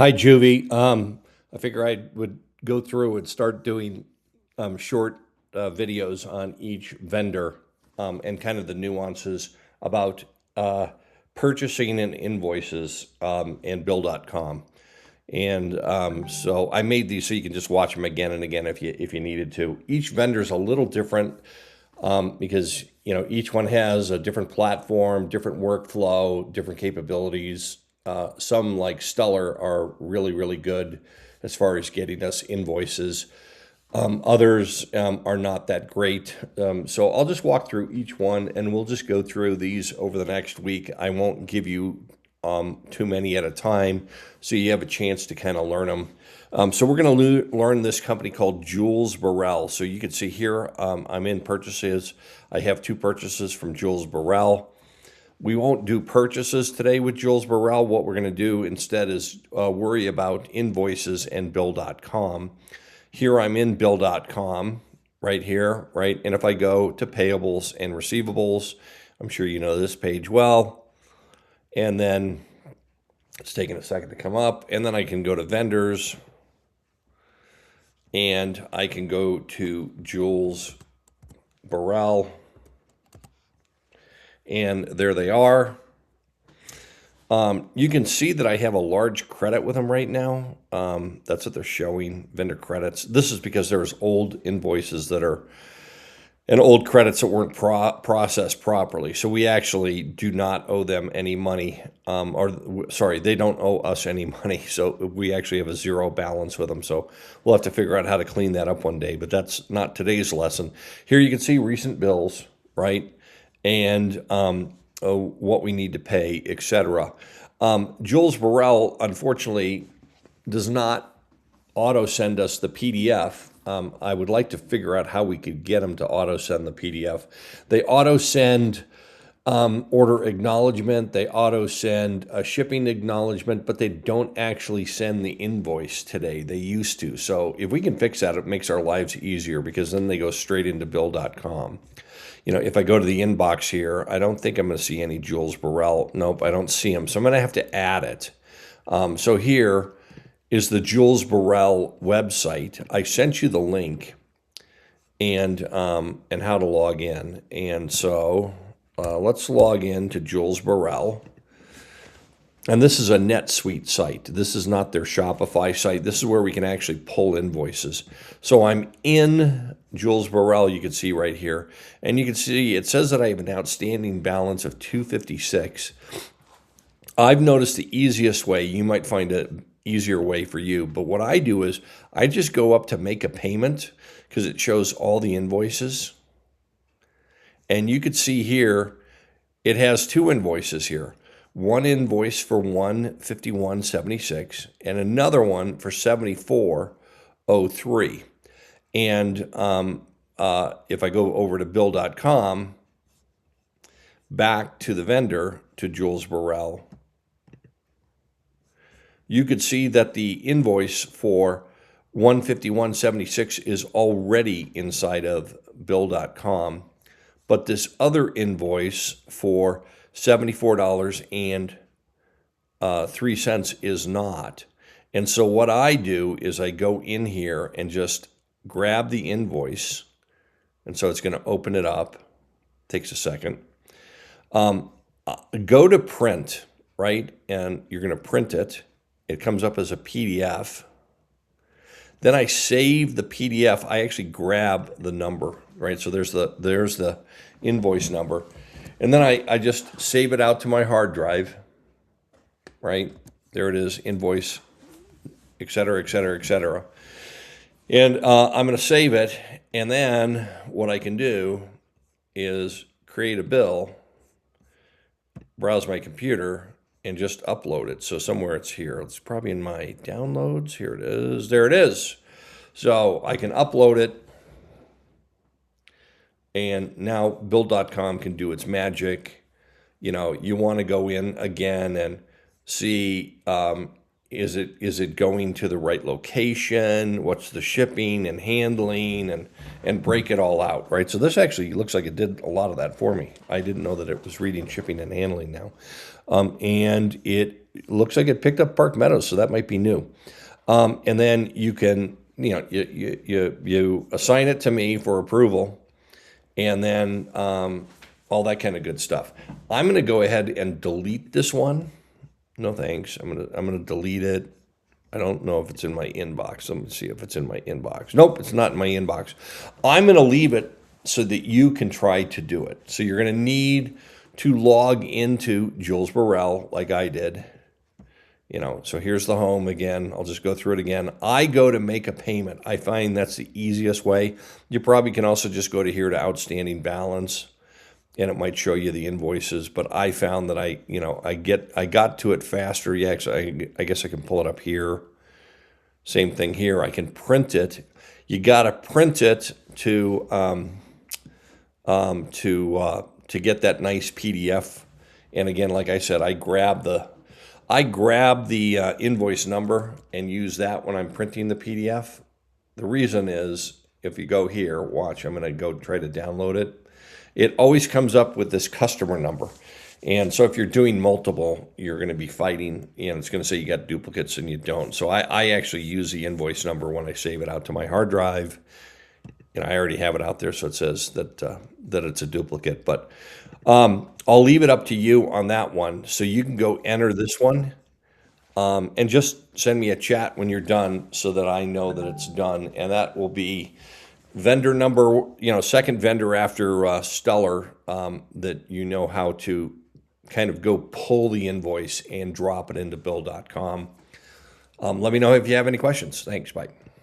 Hi, Juvie. I figure I would go through and start doing short videos on each vendor and kind of the nuances about purchasing and invoices and Bill.com. And so I made these so you can just watch them again and again if you needed to. Each vendor's a little different because each one has a different platform, different workflow, different capabilities. Some like Stellar are really, really good as far as getting us invoices. Others are not that great. So I'll just walk through each one and we'll just go through these over the next week. I won't give you too many at a time, so you have a chance to kind of learn them. So we're going to learn this company called Jules Borel. So you can see here, I'm in purchases. I have two purchases from Jules Borel. We won't do purchases today with Jules Borel. What we're going to do instead is worry about invoices and Bill.com. Here I'm in Bill.com right here, right? And if I go to payables and receivables, I'm sure you know this page well. And then it's taking a second to come up. And then I can go to vendors and I can go to Jules Borel. And there they are. You can see that I have a large credit with them right now. That's what they're showing, vendor credits. This is because there's old invoices that are, and old credits that weren't processed properly. So we actually do not owe them any money, sorry, they don't owe us any money. So we actually have a zero balance with them. So we'll have to figure out how to clean that up one day, but that's not today's lesson. Here you can see recent bills, right? And what we need to pay, etc. Jules Borel, unfortunately, does not auto send us the PDF. I would like to figure out how we could get them to auto send the PDF. They auto send order acknowledgement, they auto send a shipping acknowledgement, but they don't actually send the invoice today. They used to. So if we can fix that, it makes our lives easier because then they go straight into Bill.com. If I go to the inbox here, I don't think I'm going to see any Jules Borel. Nope, I don't see them. So I'm going to have to add it. So here is the Jules Borel website. I sent you the link and how to log in. And so let's log in to Jules Borel. And this is a NetSuite site. This is not their Shopify site. This is where we can actually pull invoices. So I'm in Jules Borel, you can see right here. And you can see it says that I have an outstanding balance of $256. I've noticed the easiest way, you might find an easier way for you, but what I do is I just go up to make a payment because it shows all the invoices. And you could see here, it has two invoices here. One invoice for $151.76 and another one for $74.03. And if I go over to Bill.com, back to the vendor, to Jules Borel, you could see that the invoice for $151.76 is already inside of Bill.com. But this other invoice for $74.03 is not. And so what I do is I go in here and just grab the invoice. And so it's going to open it up. Takes a second. Go to print, right? And you're going to print it. It comes up as a PDF. Then I save the PDF. I actually grab the number, right? So there's the invoice number. And then I just save it out to my hard drive, right? There it is, invoice, et cetera, et cetera, et cetera. And I'm going to save it. And then what I can do is create a bill, browse my computer, and just upload it. So somewhere it's here. It's probably in my downloads. Here it is. There it is. So I can upload it. And now Bill.com can do its magic. You want to go in again and see, is it going to the right location? What's the shipping and handling and break it all out, right? So this actually looks like it did a lot of that for me. I didn't know that it was reading shipping and handling now. And it looks like it picked up Park Meadows, so that might be new. And then you can, you assign it to me for approval, and then all that kind of good stuff. I'm going to go ahead and delete this one. No thanks. I'm gonna delete it. I don't know if it's in my inbox. Let me see if it's in my inbox. Nope, it's not in my inbox. I'm going to leave it so that you can try to do it. So you're going to need to log into Jules Borel like I did. So here's the home again. I'll just go through it again. I go to make a payment. I find that's the easiest way. You probably can also just go to here to outstanding balance, and it might show you the invoices. But I found that I got to it faster. Yeah, so I guess I can pull it up here. Same thing here. I can print it. You got to print it to get that nice PDF. And again, like I said, I grab the invoice number and use that when I'm printing the PDF. The reason is, if you go here, watch, I'm going to go try to download it. It always comes up with this customer number. And so if you're doing multiple, you're going to be fighting, it's going to say you got duplicates and you don't. So I actually use the invoice number when I save it out to my hard drive. And I already have it out there, so it says that it's a duplicate. But I'll leave it up to you on that one. So you can go enter this one and just send me a chat when you're done so that I know that it's done. And that will be vendor number, second vendor after Stellar, that how to kind of go pull the invoice and drop it into bill.com. Let me know if you have any questions. Thanks. Bye.